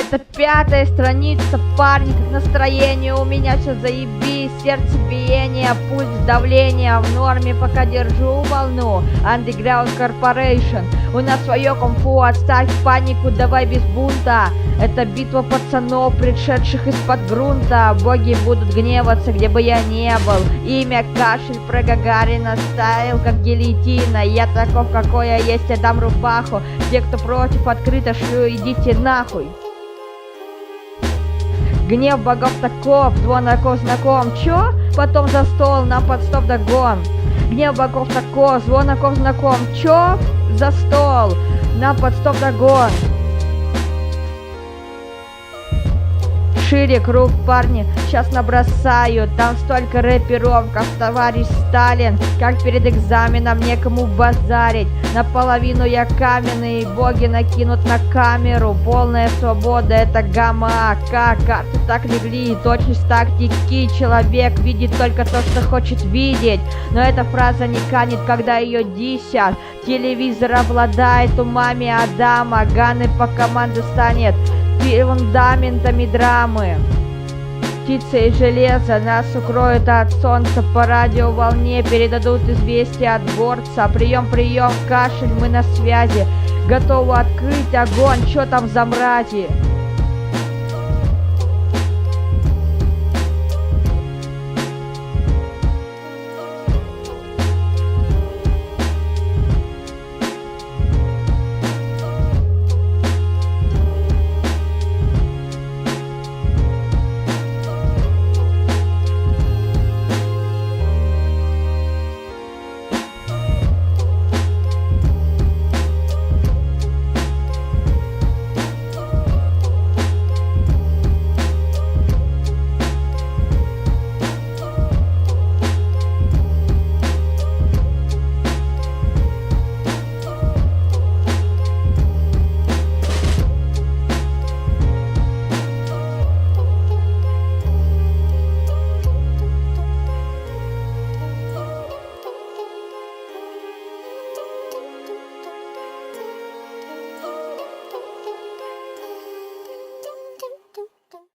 Это 5-я страница, парни, как настроение у меня все заебись. Сердцебиение, пульс, давление в норме, пока держу волну. Underground Corporation, у нас свое кунг-фу, отставь панику, давай без бунта. Это битва пацанов, пришедших из-под грунта. Боги будут гневаться, где бы я не был. Имя кашель про Гагарина, стайл как гильотина. Я таков, какой я есть, я дам рубаху. Те, кто против, открыто шлю, идите нахуй. Гнев богов таков, звоноков знаком. Чё? Потом за стол, нам под стоп догон. Гнев богов таков, звоноков знаком. Чё? За стол, нам под стоп догон. Шире круг, парни, сейчас набросаю. Там столько рэперов, как товарищ Сталин. Как перед экзаменом некому базарить. Наполовину я каменный, боги накинут на камеру. Полная свобода, это гамма. Карты так легли, точность тактики. Человек видит только то, что хочет видеть. Но эта фраза не канет, когда ее десят. Телевизор обладает умами Адама. Ганы по команде станет фундаментами драмы. Птица и железо нас укроют от солнца. По радиоволне передадут известие от горца. Прием, кашель, мы на связи. Готовы открыть огонь, чё там за мрази?